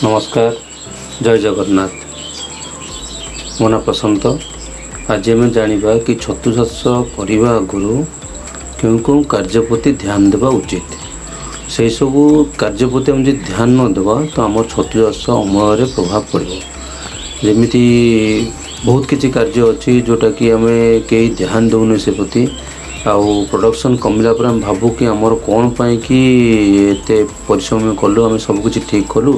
नमस्कार जय जगन्नाथ मो ना प्रशांत। आज आम जाना कि छतु चाष करने आगु क्यों क्यों कार्य प्रति ध्यान देवा उचित। से सब कार्य प्रति आम ध्यान न देवा तो आम छतु चाष अमल प्रभाव पड़ो। जमीती बहुत किसी कार्य अच्छी जोटा कि आम कई ध्यान दौने से प्रति आउ प्रोडक्शन कमिला पर आम भावु कि आमर कौन पाई कि एते परिश्रम कलु आम सबकि ठीक कलु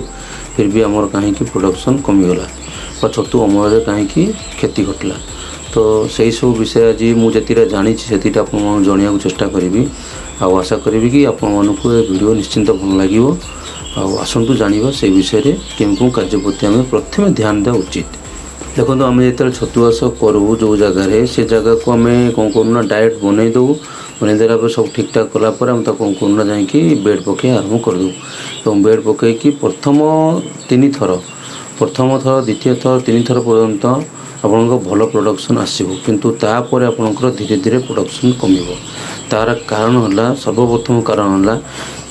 फिर भी आमर कहीं प्रोडक्शन कमिगला छतु अमल कहीं क्षति घटला। तो सही सब विषय आज मुझे जानी से जनवाक चेष्टा करी आशा करी कि आपण वीडियो निश्चिंत भल लगे। आसतु जाना से विषय में क्यों कार्य प्रति आम प्रथम ध्यान देवा उचित। देखो आम जो छतु चाष करूँ जो जगार से जगह को आम कौन करूँ डायरेक्ट बनई दू बनईदेला सब ठीक ठाक कलापर आम कौन करूँ जाकि बेड पकई आरम्भ करदू और बेड पकईकि प्रथम थर द्वितीय थर तीन थर पर्यंत आपण भल प्रोडक्शन आसो किंतु तापर आपणकर धीरे धीरे प्रोडक्शन कमिब। तार कारण है सर्वप्रथम कारण है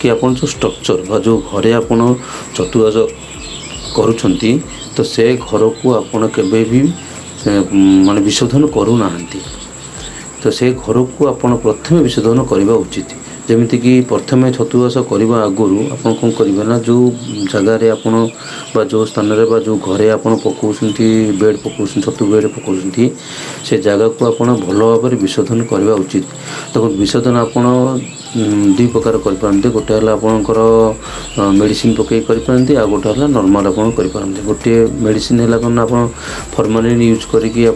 कि आप जो स्ट्रक्चर जो घरे आपड़ छतु चाष करुँच तो से घर को आपण केबे भी माने विशोधन करूना। तो से घर को आपण प्रथम विशोधन करने उचित। जमीती कि प्रथम छतु चाष करने आगु आप कौन करेंगे ना जो जगार आप जो स्थान में जो घरे आप पकाउछंती बेड पकाउछंती छतु बेड पकाउछंती से जगह को आप भल भाव विशोधन करने उचित। देखो विशोधन आप दुई प्रकार करते गोटे है आपणकर मेडिसिन पकई करते आ गोटे है नॉर्मल आप गोटे मेडिसिन है कौन आप फॉर्मालिन यूज करके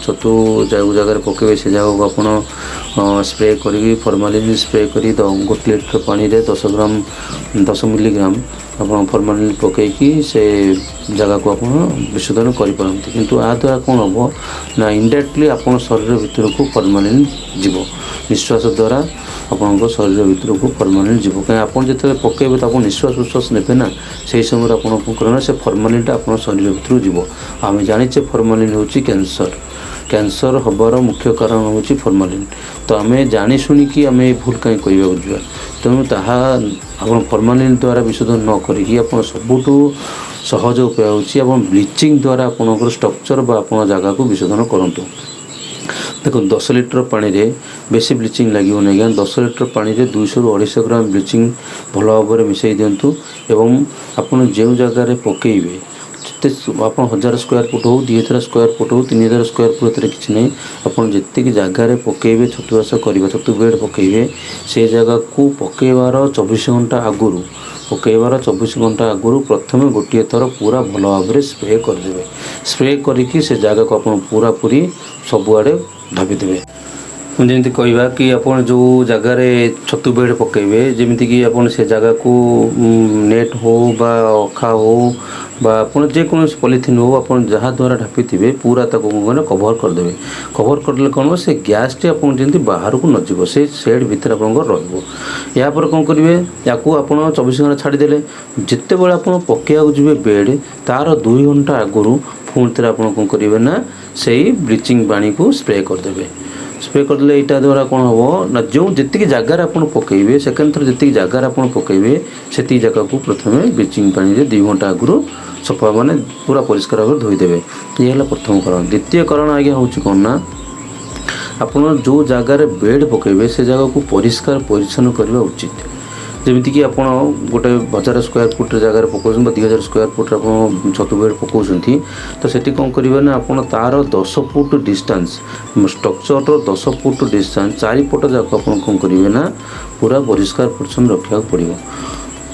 छतु जो जगह पकेबे से जगह को आप स्प्रे करी फॉर्मालिन स्प्रे करी 1 लीटर पानी रे 10 मिलीग्राम आप फॉर्मालिन पकईकि से जगह को आप विशोधन करते किंतु आ द्वारा कौन हम ना इनडायरेक्टली आप शरीर भितर को फॉर्मालिन जीव निश्वास द्वारा आपंक शरीर भितर को फॉर्मालिन जीव कहीं आप जो पकेबे तो आप निश्वास उश्वास ने ना से समय आप करना से फॉर्मालिनटा आप शरीर भितर जीव। आम जाचे फॉर्मालिन हूँ कैंसर हबार मुख्य कारण हूँ फॉर्मालिन। तो आम जानी शुणिकी आम भूल कहीं करने जा तेणु ताहा आप फॉर्मालिन द्वारा विशोधन न करिकी आप सबुठू सहज उपाय हूँ ब्लीचिंग द्वारा आपंकर स्ट्रक्चर आप जगह को विशोधन करूँ। देखो 10 लीटर पानी रे बेसी ब्लीचिंग लगे नहीं क्या 10 लीटर पानी रे 200 ରୁ 250 ग्राम ब्लीचिंग भल भाव में मिसई दिंतु एवं आपन जो जगार पकईबे आप 1000 स्क्वायर फुट हो 2000 स्क्वायर फुट हो 3000 स्क्वायर फुट किसी नहीं आप जितकी जगार पकईबे छतु चाष करेंगे छतु बेड पकईबे से जगह को पकईबार 24 घंटा आगुरी पकईबार 24 घंटा आगुरी प्रथम गोटे थर पूरा भल भाव में स्प्रे करदे स्प्रे करिकी से जगह को आप पूरा पूरी सबुआड़े ढापिदेवे। जमी कहवा कि आप जो जगार छतु बेड पकईबे जमीती कि आप से जगह को नेट हो बा अखा हो बा जेकोसी पॉलिथिन हो आप जहाँ द्वारा ढापी थे पूरा तक कभर करदे कभर करदे कौन से गैस टी आप बाहर को नजीब से सेड भितर आप यापर कौन करेंगे या 24 घंटा छाड़देले जिते बड़े आप पकड़ा जी बेड तार 2 घंटा आगुरी पुणी थे आप कौन करेंगे ना से ब्लीचिंग पानी को स्प्रे करदे स्प्रे करदे यहाँ द्वारा कौन हम ना जो जी जगार आप पकईबे सेकेंड थर जी जगार आप पकईबे से जगह को प्रथम ब्लीचिंग पानी रे 2 घंटा आगुरी सफा माने पूरा परिष्कार भाव धोईदेवे। ये है प्रथम कारण। द्वितीय कारण आज्ञा हूँ कौन ना आप जो जगार बेड पकईबे से जगह को परिष्कार परिच्छन्न करने उचित। जमीती कि आप गोटे 1000 स्क्वायर फुट जगार पकाउछ 2000 स्क्वायर फुट आप छतु बेड पकाउछंती तो सेठी कौन करेंगे ना आप तार 10 foot distance structure 10 foot distance 4 foot जाक आप कौन करेंगे ना पूरा परिष्कार परिच्छन्न रखा पड़ो।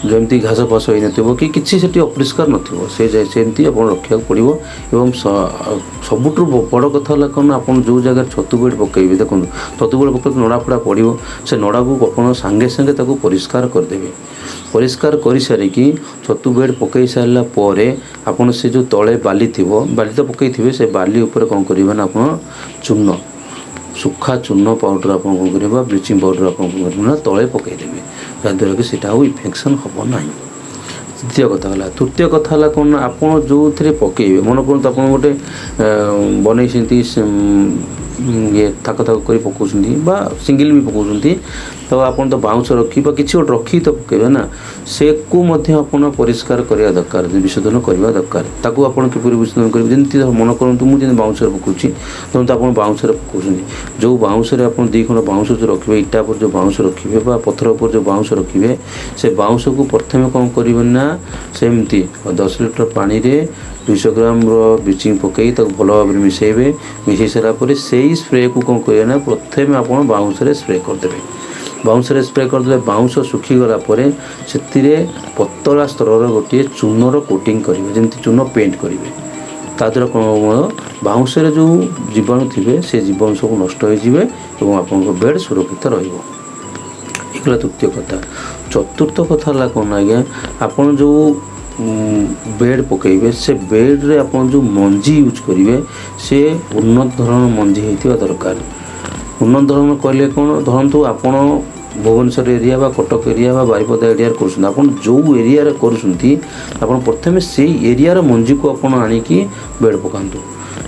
जमती घास फास हो न कि किसी से अपरिष्कार नथिबो सेमती आप रखा पड़ो। एवं सबुठ बड़ कथा है कौन आप जो जगह छतु बेड पकईबे देखो छतु बेड पकड़ नड़ा फड़ा पड़ो से नड़ा को आप सांगे सांगे ताको परिष्कार करदेवे परिष्कार कर सारिकी छतु बेड पकई सारा पर आपन से जो तले बाली थी बाली तो पकई थे से बाली उपर कौन करेंगे ना आप चूर्ण सुखा चूर्ण पाउडर आप कौन करेंगे ब्लीचिंग पाउडर आप कौन करेंगे तले पकईदेवे जहाँद्वारा कि सीटा इन्फेक्शन हम ना। द्वितीय कथा है। तृतीय कथा है कौन आप जो थे पकईबे मन करूँ आप गोटे बनई ये थाक थाक कर पकाउछन्ती बा सिंगल भी पकाउछन्ती तो आपन तो बाउंस रखी बा किछि गोटे रखी तो पकेबे ना से को मध्य आपन परिष्कार करिया दरकार विशोधन करबा दरकार ताकू आपन किपरि विशोधन करबे जेंति मन करंतु मु जेन बाउंस रे पकाउछि तो आपन बाउंस रे पकाउछन्ती जो बाउंस रे आपन दी खंड बाउंस जो रखिबे इटा पर जो बाउंस रखिबे बा पत्थर पर जो बाउंस रखिबे से बाउंस को प्रथमे कोन करिवे ना सेमती 10 लिटर पानी रे 200 ग्राम ब्लीचिंग पकई तक भल भाव में मिसेबे मिसई सारापर से स्प्रे को कौन करें ना प्रथम आप बाउंस स्प्रे करदे बाउंस स्प्रे करदे बाउंस सुखीगला से पतला स्तर गोटे चूनर कोटिंग करेंगे जमी चून पेंट करेंगे ताद्वारा कौन बाउंस जो जीवाणु थे से जीवाणु सब नष्ट हो आप बेड सुरक्षित रहा तृतीय कथा चतुर्थ कथा है कौन आज्ञा आपन जो बेड पकेबे से बेड रे आपन जो मंजी यूज करेंगे से उन्नत धरण मंजी होता दरकार उन्नत धरण कहले कौन धरतु आपन भुवनेश्वर एरिया बा कटक एरिया बा बारिपदा एरिया कर आपन जो एरिया रे करुछंती आपन प्रथमे से एरिया रो मंजी को आपन आनिकी बेड पकांतु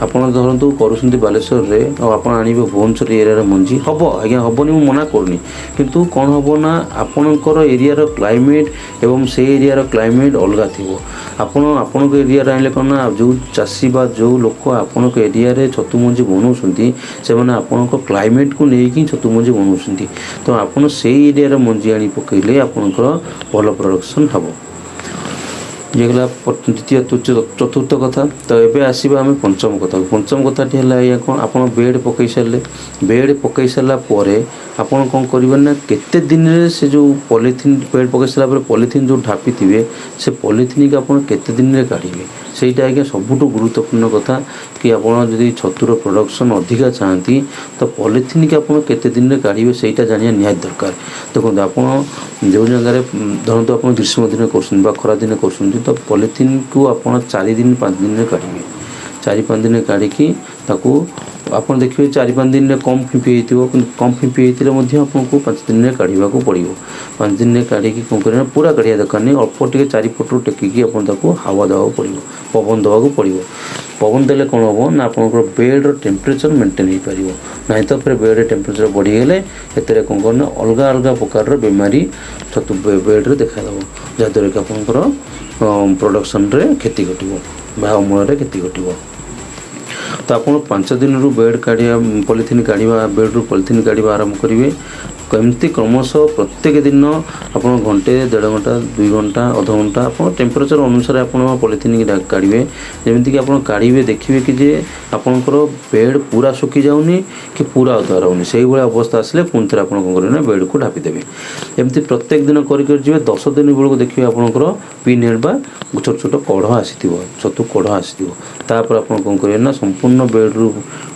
आपन धरतु करुछंती बालेश्वर रे और आपन आनिबे भुवनेश्वर एरिया रो मंजी हबो आज्ञा हबोनी मु मना करनी किंतु कोन हबो ना आपनकर एरिया रो क्लाइमेट एवं से एरिया रो क्लाइमेट अलगा थिबो आपन के एरिया रे आइले कोन जो चासी बा जो लोक आपन के एरिया रे छतु मंजी बनौछंती से माने आपन को क्लाइमेट को लेकी छतु मंजी बनौछंती तो आपन से एरिया रो मंजी आनी पकैले आपनकर भल प्रोडक्शन हबो ये गला द्वितीय चतुर्थ कथा तो एबे आसीबा आमे पंचम कथाटी है कौन आपन बेड पकई सारे बेड पकई सारा आपन कौन करेंगे ना केते दिन रे से जो पॉलीथिन बेड पकई सारा पॉलीथिन जो ढापी थे से पॉलीथिन के आपन केते दिन रे काढ़िबे सेटा आज्ञा सबुठ गुरुत्वपूर्ण कथा कि आपन जदि छतुर प्रोडक्शन अधिका चाहती तो पॉलीथिन के आपन केते दिन रे काढ़िबे सेटा जानिया निहात दरकार देखो आपन जो जगह धरतु आप ग्रीष्म दिन कर खरा दिन कर तो पॉलीथिन को आपन 4 दिन 5 दिन रे काढ़िबे 4-5 दिन काढ़ी ताकू आपन देखिए 4-5 दिन कम फिंपी होती कम फिंपी होते आपको 5 दिन में काढ़ा पड़ो 5 दिन में काढ़ी कौन करना पूरा काढ़ा दरकार नहीं अल्प टे 4 फुट टेकिकी आपको हावा देवा पड़ो पवन देवा पड़ो पवन देले कौन हम ना आप बेड टेम्परेचर मेंटेन हो पार ना तो फिर बेड टेम्परेचर बढ़ीगले एत कौन करना अलग अलग प्रकार बेमारी छतु बेड्रे देखादेव जहाँद्वारा कि आपंकर प्रोडक्शन रे क्षति घटो अमल क्षति घटो तो आप 5 दिन रु बेड काढ़ा पॉलीथिन काढ़ा बेड रु पॉलीथिन काढ़ा आरंभ करेंगे कमती क्रमश प्रत्येक दिन आप घंटे 1.5 घंटा 2 घंटा अध घंटा आप टेम्परेचर अनुसार आप पॉलीथिन काढ़े जमीक आप काढ़े देखिए कि जे आपंकर बेड पूरा सुखी जाऊनी कि पूरा अधुआ रोनी से भाया अवस्था आसले पुणी थे आप करेंगे बेड को ढापीदेवे एमती प्रत्येक दिन कर 10 दिन बेलू देखिए आपंकर पिन हेड बा छोट छोट कढ़ आसी छतु कढ़ आसी तापर आप कौन करेंगे ना संपूर्ण बेड रु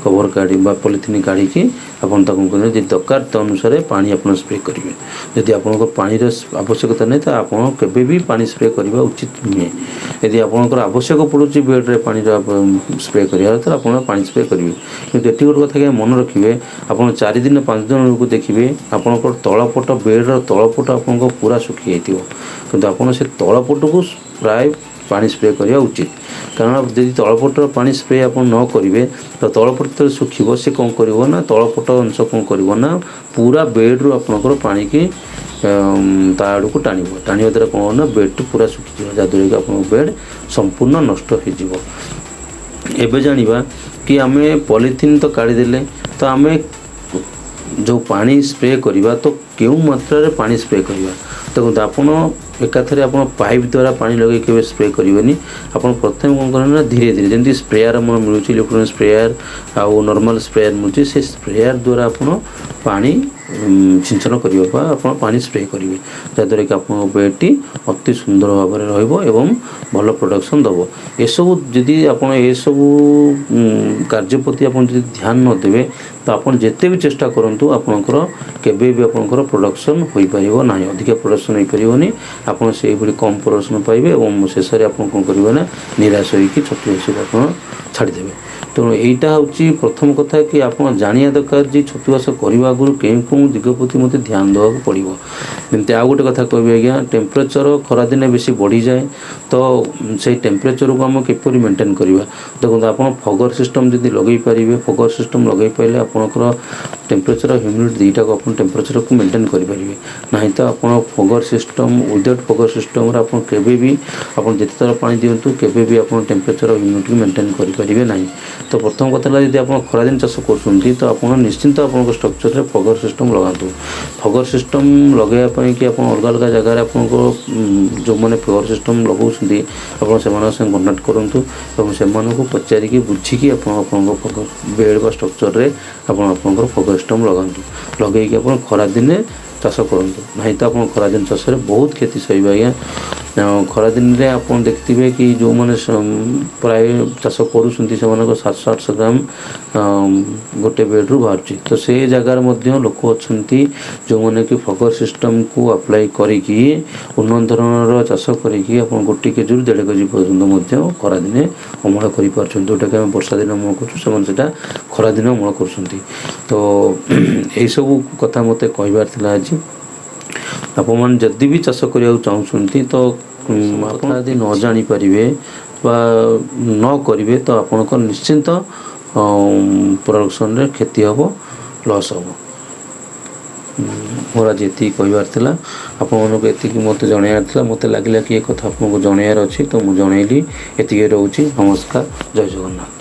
कवर काढ़ी पॉलीथिन काढ़ी आपन कौन करेंगे दरकार तो अनुसार पानी आप स्प्रे करेंगे यदि आपको पानी आवश्यकता नहीं तो आप भी पानी स्प्रे करवा उचित नुहे यदि आपंकर आवश्यक पड़ो बेड्रे पानी स्प्रे करार तो आप पानी स्प्रे करेंगे कि ये गोटे कथा मन रखिए आप 4 दिन 5 दिन को देखिए आपंकर तलपट बेड्र तलपट आप पूरा सुखी जाइए कि आप से तलपट को प्राय पानी स्प्रे करवा उचित कारण यदि तलपट पानी स्प्रे आप न करेंगे तो तलपट तो सुखी से कौन कर तलपट अंश कौन कर पूरा बेड्रु आपंकर पानी की आड़ को टाण द्वारा कौन ना बेड पूरा सुखी जहाँद्वारा कि आप बेड संपूर्ण नष्ट हो एबे जानिबा कि आमे पॉलीथिन तो काढ़ीदेले तो आमे जो पानी स्प्रे करवा तो क्यों मात्रा रे पानी स्प्रे करवा देखो आपन एकाथरे आप पाइप द्वारा पानी लगे के स्प्रे करेंगे आप प्रथम कौन करना धीरे धीरे जमी स्प्रेयर आम मिलूँ इलेक्ट्रोनिक स्प्रेयर आउ नॉर्मल स्प्रेयर मिलूँ से स्प्रेयर द्वारा आप पानी सिंचन करने आप पानी स्प्रे करेंगे जहाँद्वारा कि आप बेडटी अति सुंदर भाव में रही भल प्रोडक्शन दब एसबू जदि आप कार्य प्रति आप ध्यान न देवे तो आप जिते भी चेष्टा करूँ आपंकर केवे भी आपंकर प्रोडक्शन हो पार ना अधिक प्रोडक्शन हो पारनी आपड़ से कम प्रोडक्शन पाइबे और शेष में आप कौन करेंगे ना निराश होकर छतु आप छाड़देवे ତେଣୁ ଏଇଟା ହେଉଛି ପ୍ରଥମ କଥା କି ଆପଣ ଜାଣିବା ଦରକାର ଯେ ଛତୁ ଚାଷ କରିବା ଆଗରୁ କେଉଁ ଦିଗ ପ୍ରତି ମୋତେ ଧ୍ୟାନ ଦେବାକୁ ପଡ଼ିବ। ଯେମିତି ଆଉ ଗୋଟେ କଥା କହିବି ଆଜ୍ଞା, ଟେମ୍ପରେଚର ଖରାଦିନେ ବେଶୀ ବଢ଼ିଯାଏ, ତ ସେଇ ଟେମ୍ପରେଚରକୁ ଆମେ କିପରି ମେଣ୍ଟେନ୍ କରିବା। ଦେଖନ୍ତୁ ଆପଣ ଫଗର ସିଷ୍ଟମ୍ ଯଦି ଲଗାଇ ପାରିବେ, ଫଗର ସିଷ୍ଟମ୍ ଲଗାଇ ପାରିଲେ ଆପଣଙ୍କର ଟେମ୍ପରେଚର ହ୍ୟୁମିଡ଼ିଟି ଦୁଇଟାକୁ ଆପଣ ଟେମ୍ପରେଚରକୁ ମେଣ୍ଟେନ୍ କରିପାରିବେ। ନାହିଁ ତ ଆପଣ ଫଗର ସିଷ୍ଟମ୍ ୱିଦାଉଟ୍ ଫଗର ସିଷ୍ଟମ୍ରେ ଆପଣ କେବେ ବି ଆପଣ ଯେତେ ଥର ପାଣି ଦିଅନ୍ତୁ କେବେ ବି ଆପଣ ଟେମ୍ପରେଚର ହ୍ୟୁମିଡ଼ିଟି ମେଣ୍ଟେନ୍ କରିପାରିବେ ନାହିଁ। ତ ପ୍ରଥମ କଥା ହେଲା ଯଦି ଆପଣ ଖରାଦିନ ଚାଷ କରୁଛନ୍ତି ତ ଆପଣ ନିଶ୍ଚିନ୍ତ ଆପଣଙ୍କ ଷ୍ଟ୍ରକ୍ଚରରେ ଫଗର ସିଷ୍ଟମ୍ ଲଗାନ୍ତୁ। ଫଗର ସିଷ୍ଟମ୍ ଲଗାଇବା ପାଇଁ କି ଆପଣ ଅଲଗା ଅଲଗା ଜାଗାରେ ଆପଣଙ୍କ ଯେଉଁମାନେ ଫଗର ସିଷ୍ଟମ୍ ଲଗାଉଛନ୍ତି ଆପଣ ସେମାନଙ୍କ ସାଙ୍ଗେ କଣ୍ଟାକ୍ଟ କରନ୍ତୁ ଏବଂ ସେମାନଙ୍କୁ ପଚାରିକି ବୁଝିକି ଆପଣ ଆପଣଙ୍କ ଫଗର ବେଡ଼୍ ବା ଷ୍ଟ୍ରକ୍ଚରରେ ଆପଣ ଆପଣଙ୍କର ଫଗର ସିଷ୍ଟମ୍ ଲଗାନ୍ତୁ। ଲଗାଇକି ଆପଣ ଖରାଦିନେ ଚାଷ କରନ୍ତୁ, ନାହିଁ ତ ଆପଣ ଖରାଦିନ ଚାଷରେ ବହୁତ କ୍ଷତି ସହିବେ ଆଜ୍ଞା। ଖରାଦିନରେ ଆପଣ ଦେଖିଥିବେ କି ଯେଉଁମାନେ ପ୍ରାୟ ଚାଷ କରୁଛନ୍ତି ସେମାନଙ୍କ 700-800 ଗ୍ରାମ ଗୋଟେ ବେଡ଼୍ରୁ ବାହାରୁଛି। ତ ସେ ଜାଗାରେ ମଧ୍ୟ ଲୋକ ଅଛନ୍ତି ଯେଉଁମାନେ କି ଫଗର ସିଷ୍ଟମ୍କୁ ଆପ୍ଲାଏ କରିକି ଉନ୍ନତ ଧରଣର ଚାଷ କରିକି ଆପଣ 1 କେଜିରୁ 1.5 କେଜି ପର୍ଯ୍ୟନ୍ତ ମଧ୍ୟ ଖରାଦିନେ ଅମଳ କରିପାରୁଛନ୍ତି। ଯେଉଁଟାକି ଆମେ ବର୍ଷା ଦିନ ଅମଳ କରୁଛୁ, ସେମାନେ ସେଇଟା ଖରାଦିନ ଅମଳ କରୁଛନ୍ତି। ତ ଏହିସବୁ କଥା ମୋତେ କହିବାର ଥିଲା ଆଜି। ଆପଣମାନେ ଯଦି ବି ଚାଷ କରିବାକୁ ଚାହୁଁଛନ୍ତି ତ ଆପଣ ଯଦି ନ ଜାଣିପାରିବେ ବା ନ କରିବେ ତ ଆପଣଙ୍କ ନିଶ୍ଚିନ୍ତ ପ୍ରଡକ୍ସନରେ କ୍ଷତି ହେବ, ଲସ୍ ହେବ। ମୋର ଆଜି ଏତିକି କହିବାର ଥିଲା, ଆପଣମାନଙ୍କୁ ଏତିକି ମୋତେ ଜଣାଇବାର ଥିଲା। ମୋତେ ଲାଗିଲା କି ଏ କଥା ଆପଣଙ୍କୁ ଜଣାଇବାର ଅଛି ତ ମୁଁ ଜଣାଇଲି। ଏତିକି ରହୁଛି। ନମସ୍କାର, ଜୟ ଜଗନ୍ନାଥ।